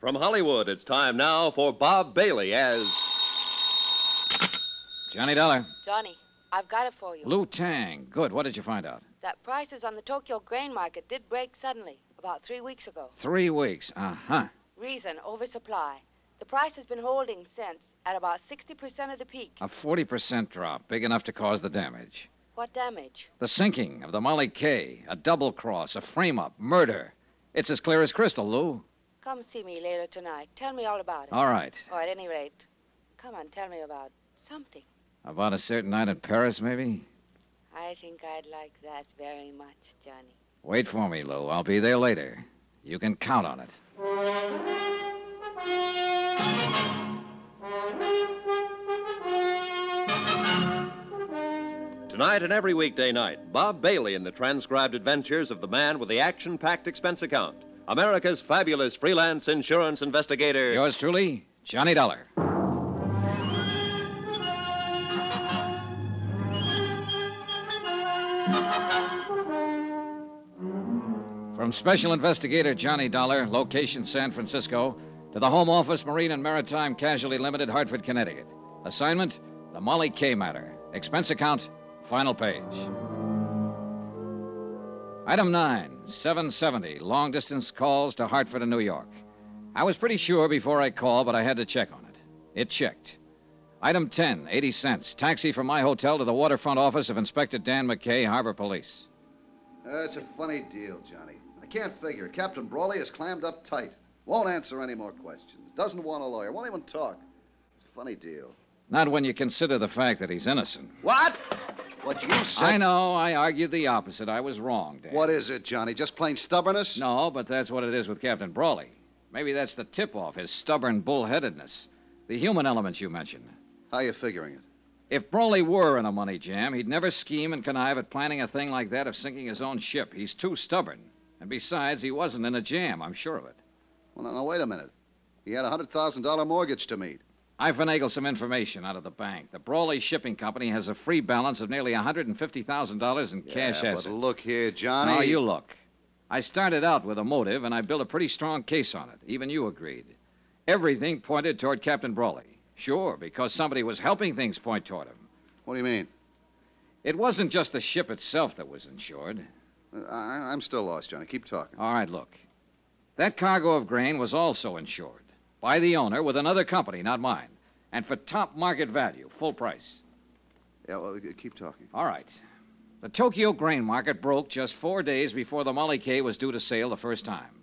From Hollywood, it's time now for Bob Bailey as... Johnny Dollar. Johnny, I've got it for you. Lou Tang. Good. What did you find out? That prices on the Tokyo grain market did break suddenly, about 3 weeks ago. 3 weeks. Uh-huh. Reason, oversupply. The price has been holding since at about 60% of the peak. A 40% drop, big enough to cause the damage. What damage? The sinking of the Molly K, a double cross, a frame-up, murder. It's as clear as crystal, Lou. Come see me later tonight. Tell me all about it. All right. Or at any rate, come on, tell me about something. About a certain night in Paris, maybe? I think I'd like that very much, Johnny. Wait for me, Lou. I'll be there later. You can count on it. Tonight and every weekday night, Bob Bailey in the transcribed adventures of the man with the action-packed expense account. America's fabulous freelance insurance investigator. Yours truly, Johnny Dollar. From Special Investigator Johnny Dollar, location San Francisco, to the Home Office, Marine and Maritime Casualty Limited, Hartford, Connecticut. Assignment, the Molly K matter. Expense account, final page. Item 9, 770, long-distance calls to Hartford and New York. I was pretty sure before I called, but I had to check on it. It checked. Item 10, 80 cents, taxi from my hotel to the waterfront office of Inspector Dan McKay, Harbor Police. It's a funny deal, Johnny. I can't figure it. Captain Brawley is clammed up tight. Won't answer any more questions. Doesn't want a lawyer. Won't even talk. It's a funny deal. Not when you consider the fact that he's innocent. What? What you said? I know. I argued the opposite. I was wrong, Dan. What is it, Johnny? Just plain stubbornness? No, but that's what it is with Captain Brawley. Maybe that's the tip-off, his stubborn bullheadedness. The human elements you mentioned. How you figuring it? If Brawley were in a money jam, he'd never scheme and connive at planning a thing like that of sinking his own ship. He's too stubborn. And besides, he wasn't in a jam, I'm sure of it. Well, now, wait a minute. He had a $100,000 mortgage to meet. I finagled some information out of the bank. The Brawley Shipping Company has a free balance of nearly $150,000 in cash assets. But look here, Johnny. No, you look. I started out with a motive, and I built a pretty strong case on it. Even you agreed. Everything pointed toward Captain Brawley. Sure, because somebody was helping things point toward him. What do you mean? It wasn't just the ship itself that was insured. I'm still lost, Johnny. Keep talking. All right, look. That cargo of grain was also insured. By the owner with another company, not mine. And for top market value, full price. Yeah, well, keep talking. All right. The Tokyo grain market broke just 4 days before the Molly K was due to sail the first time.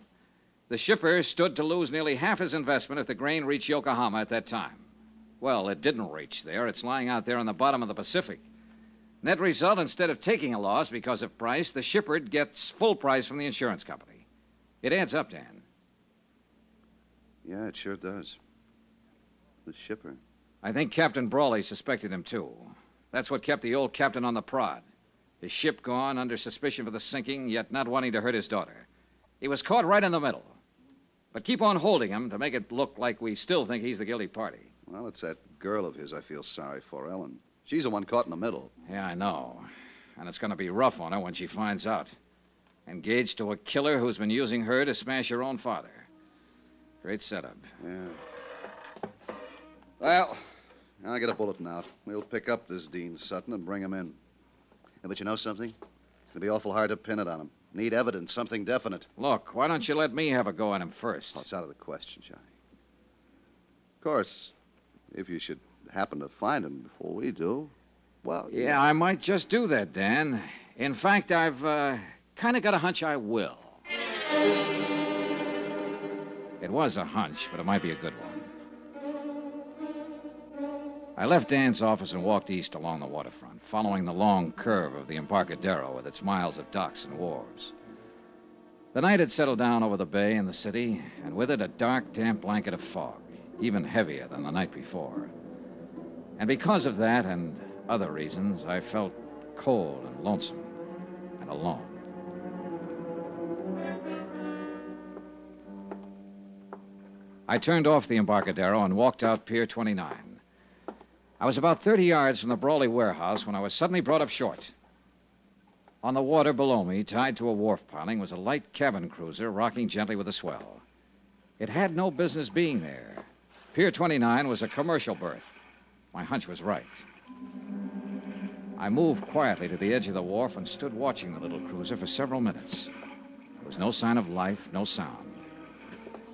The shipper stood to lose nearly half his investment if the grain reached Yokohama at that time. Well, it didn't reach there. It's lying out there on the bottom of the Pacific. Net result, instead of taking a loss because of price, the shipper gets full price from the insurance company. It adds up, Dan. Yeah, it sure does. The shipper. I think Captain Brawley suspected him, too. That's what kept the old captain on the prod. His ship gone, under suspicion for the sinking, yet not wanting to hurt his daughter. He was caught right in the middle. But keep on holding him to make it look like we still think he's the guilty party. Well, it's that girl of his I feel sorry for, Ellen. She's the one caught in the middle. Yeah, I know. And it's going to be rough on her when she finds out. Engaged to a killer who's been using her to smash her own father. Great setup. Yeah. Well, I'll get a bulletin out. We'll pick up this Dean Sutton and bring him in. Yeah, but you know something? It's going to be awful hard to pin it on him. Need evidence, something definite. Look, why don't you let me have a go at him first? Oh, it's out of the question, Johnny. Of course, if you should happen to find him before we do, well... Yeah, I might just do that, Dan. In fact, I've kind of got a hunch I will. It was a hunch, but it might be a good one. I left Dan's office and walked east along the waterfront, following the long curve of the Embarcadero with its miles of docks and wharves. The night had settled down over the bay and the city, and with it a dark, damp blanket of fog, even heavier than the night before. And because of that and other reasons, I felt cold and lonesome and alone. I turned off the Embarcadero and walked out Pier 29. I was about 30 yards from the Brawley warehouse when I was suddenly brought up short. On the water below me, tied to a wharf piling, was a light cabin cruiser rocking gently with a swell. It had no business being there. Pier 29 was a commercial berth. My hunch was right. I moved quietly to the edge of the wharf and stood watching the little cruiser for several minutes. There was no sign of life, no sound.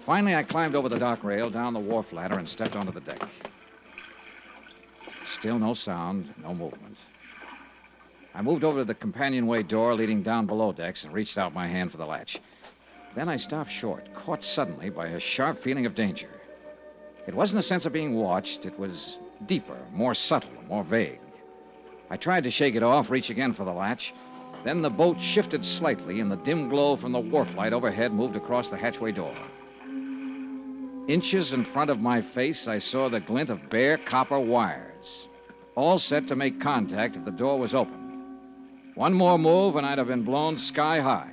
Finally, I climbed over the dock rail, down the wharf ladder, and stepped onto the deck. Still no sound, no movement. I moved over to the companionway door leading down below decks and reached out my hand for the latch. Then I stopped short, caught suddenly by a sharp feeling of danger. It wasn't a sense of being watched. It was deeper, more subtle, more vague. I tried to shake it off, reach again for the latch. Then the boat shifted slightly, and the dim glow from the wharf light overhead moved across the hatchway door. Inches in front of my face, I saw the glint of bare copper wires, all set to make contact if the door was open. One more move, and I'd have been blown sky high.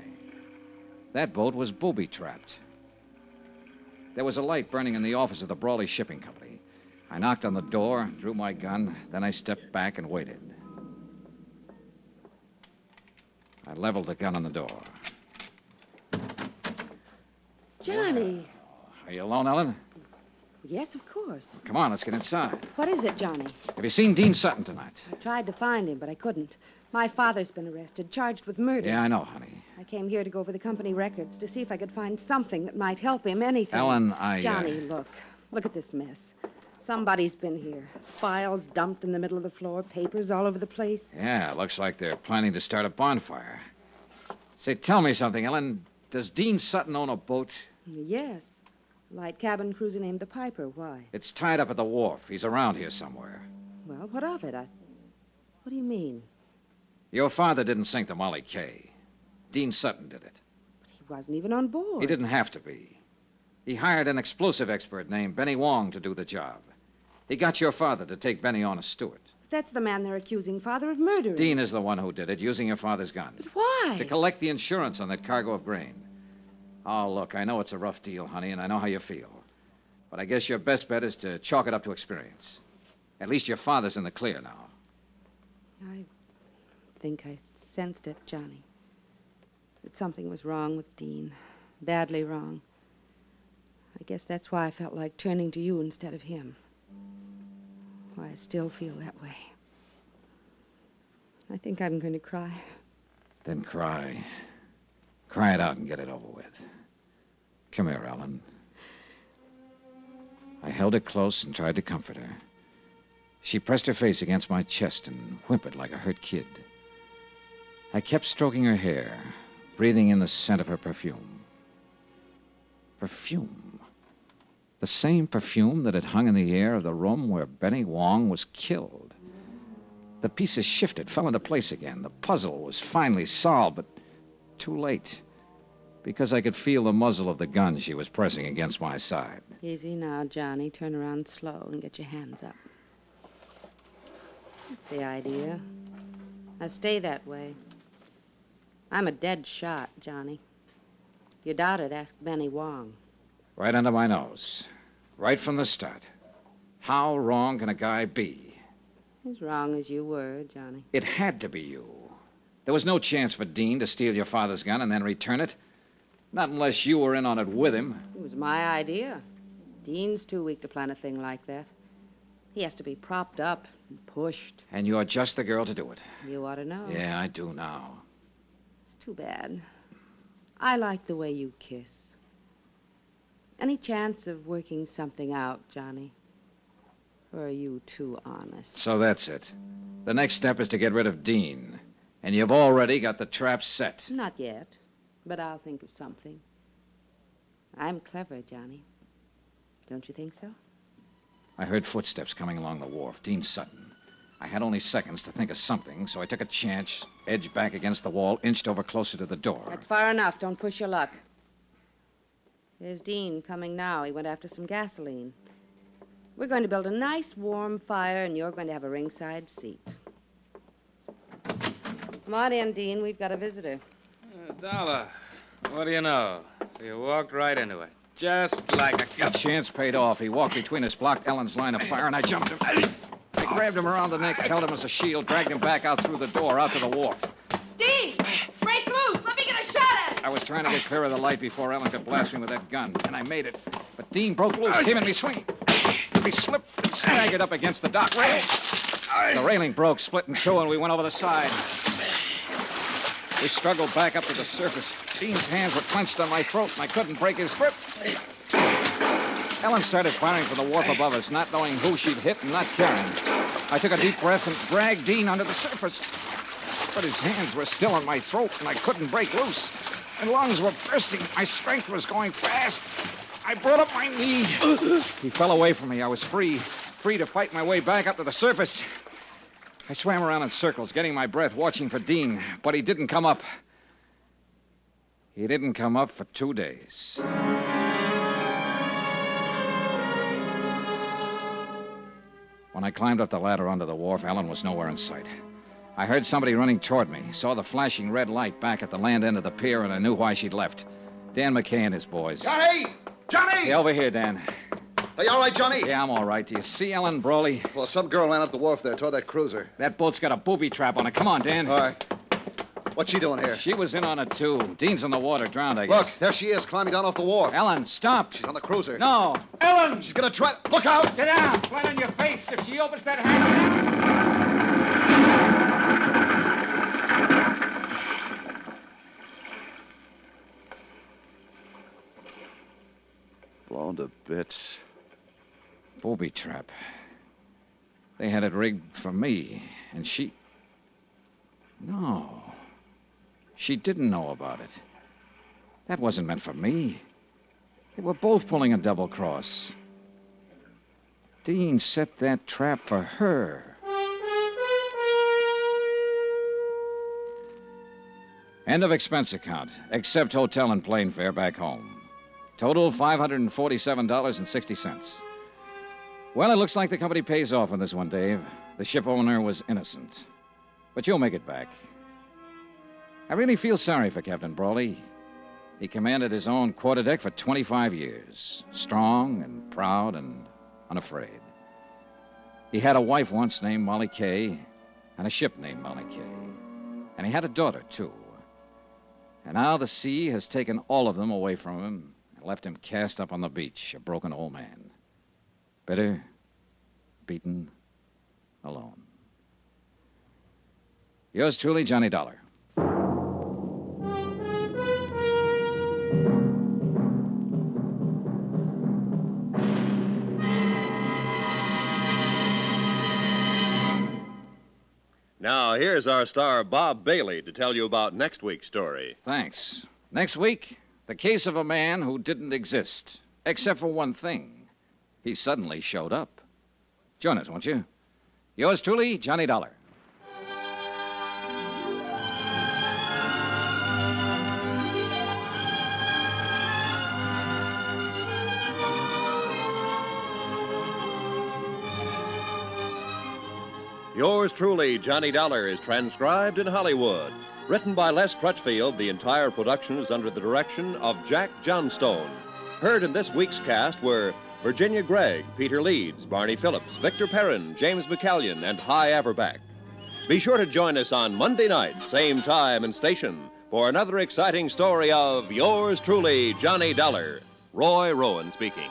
That boat was booby-trapped. There was a light burning in the office of the Brawley Shipping Company. I knocked on the door, drew my gun, then I stepped back and waited. I leveled the gun on the door. Johnny. Are you alone, Ellen? Yes, of course. Come on, let's get inside. What is it, Johnny? Have you seen Dean Sutton tonight? I tried to find him, but I couldn't. My father's been arrested, charged with murder. Yeah, I know, honey. I came here to go over the company records to see if I could find something that might help him, anything. Ellen, Johnny, look. Look at this mess. Somebody's been here. Files dumped in the middle of the floor, papers all over the place. Yeah, looks like they're planning to start a bonfire. Say, tell me something, Ellen. Does Dean Sutton own a boat? Yes. Light cabin cruiser named the Piper. Why? It's tied up at the wharf. He's around here somewhere. Well, what of it? What do you mean? Your father didn't sink the Molly K. Dean Sutton did it. But he wasn't even on board. He didn't have to be. He hired an explosive expert named Benny Wong to do the job. He got your father to take Benny on as steward. That's the man they're accusing Father of murdering. Dean is the one who did it, using your father's gun. But why? To collect the insurance on that cargo of grain. Oh, look, I know it's a rough deal, honey, and I know how you feel. But I guess your best bet is to chalk it up to experience. At least your father's in the clear now. I think I sensed it, Johnny. That something was wrong with Dean. Badly wrong. I guess that's why I felt like turning to you instead of him. Why I still feel that way. I think I'm going to cry. Then cry. Cry it out and get it over with. Come here, Ellen. I held her close and tried to comfort her. She pressed her face against my chest and whimpered like a hurt kid. I kept stroking her hair, breathing in the scent of her perfume. Perfume. The same perfume that had hung in the air of the room where Benny Wong was killed. The pieces shifted, fell into place again. The puzzle was finally solved, but too late. Because I could feel the muzzle of the gun she was pressing against my side. Easy now, Johnny. Turn around slow and get your hands up. That's the idea. Now stay that way. I'm a dead shot, Johnny. If you doubt it, ask Benny Wong. Right under my nose. Right from the start. How wrong can a guy be? As wrong as you were, Johnny. It had to be you. There was no chance for Dean to steal your father's gun and then return it. Not unless you were in on it with him. It was my idea. Dean's too weak to plan a thing like that. He has to be propped up and pushed. And you're just the girl to do it. You ought to know. Yeah, I do now. It's too bad. I like the way you kiss. Any chance of working something out, Johnny? Or are you too honest? So that's it. The next step is to get rid of Dean. And you've already got the trap set. Not yet, but I'll think of something. I'm clever, Johnny. Don't you think so? I heard footsteps coming along the wharf. Dean Sutton. I had only seconds to think of something, so I took a chance, edged back against the wall, inched over closer to the door. That's far enough. Don't push your luck. There's Dean coming now. He went after some gasoline. We're going to build a nice warm fire, and you're going to have a ringside seat. Come on in, Dean. We've got a visitor. Dollar. What do you know? So you walked right into it. Just like a The gun. chance paid off. He walked between us, blocked Ellen's line of fire, and I jumped him. I grabbed him around the neck, held him as a shield, dragged him back out through the door, out to the wharf. Dean! Break loose! Let me get a shot at it! I was trying to get clear of the light before Ellen could blast me with that gun, and I made it. But Dean broke loose, came in me swing. We slipped and staggered up against the dock railing. The railing broke, split in two, and we went over the side. We struggled back up to the surface. Dean's hands were clenched on my throat, and I couldn't break his grip. Ellen started firing from the wharf above us, not knowing who she'd hit and not caring. I took a deep breath and dragged Dean under the surface. But his hands were still on my throat, and I couldn't break loose. My lungs were bursting. My strength was going fast. I brought up my knee. He fell away from me. I was free to fight my way back up to the surface. I swam around in circles, getting my breath, watching for Dean, but he didn't come up. He didn't come up for 2 days. When I climbed up the ladder onto the wharf, Ellen was nowhere in sight. I heard somebody running toward me, saw the flashing red light back at the land end of the pier, and I knew why she'd left. Dan McKay and his boys. Johnny! Johnny! Hey, over here, Dan. Are you all right, Johnny? Yeah, I'm all right. Do you see Ellen Brawley? Well, some girl ran up the wharf there toward that cruiser. That boat's got a booby trap on it. Come on, Dan. All right. What's she doing here? She was in on it, too. Dean's in the water, drowned, I guess. Look, there she is, climbing down off the wharf. Ellen, stop. She's on the cruiser. No. Ellen! She's gonna try... Look out! Get down! Flat on your face. If she opens that hatch... Blown to bits. Booby trap. They had it rigged for me, and she... No. She didn't know about it. That wasn't meant for me. They were both pulling a double cross. Dean set that trap for her. End of expense account, except hotel and plane fare back home. Total $547.60. Well, it looks like the company pays off on this one, Dave. The ship owner was innocent. But you'll make it back. I really feel sorry for Captain Brawley. He commanded his own quarterdeck for 25 years. Strong and proud and unafraid. He had a wife once named Molly Kay, and a ship named Molly Kay. And he had a daughter, too. And now the sea has taken all of them away from him and left him cast up on the beach, a broken old man. Bitter, beaten, alone. Yours truly, Johnny Dollar. Now, here's our star, Bob Bailey, to tell you about next week's story. Thanks. Next week, the case of a man who didn't exist, except for one thing. He suddenly showed up. Join us, won't you? Yours truly, Johnny Dollar. Yours truly, Johnny Dollar, is transcribed in Hollywood. Written by Les Crutchfield, the entire production is under the direction of Jack Johnstone. Heard in this week's cast were Virginia Gregg, Peter Leeds, Barney Phillips, Victor Perrin, James McCallion, and Hy Averback. Be sure to join us on Monday night, same time and station, for another exciting story of Yours truly, Johnny Dollar. Roy Rowan speaking.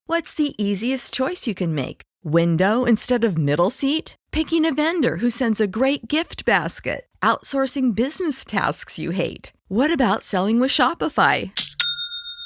What's the easiest choice you can make? Window instead of middle seat? Picking a vendor who sends a great gift basket? Outsourcing business tasks you hate? What about selling with Shopify?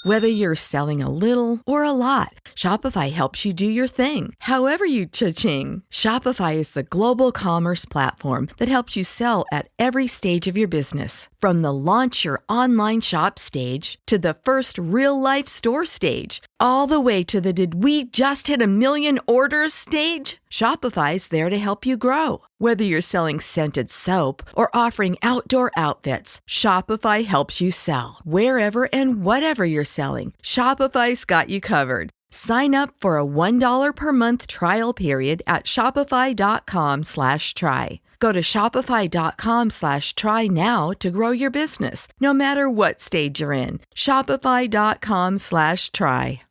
Whether you're selling a little or a lot, Shopify helps you do your thing, however you cha-ching. Shopify is the global commerce platform that helps you sell at every stage of your business. From the launch your online shop stage to the first real-life store stage, all the way to the did we just hit a million orders stage. Shopify's there to help you grow. Whether you're selling scented soap or offering outdoor outfits, Shopify helps you sell. Wherever and whatever you're selling, Shopify's got you covered. Sign up for a $1 per month trial period at shopify.com/try. Go to shopify.com/try now to grow your business, no matter what stage you're in. Shopify.com/try.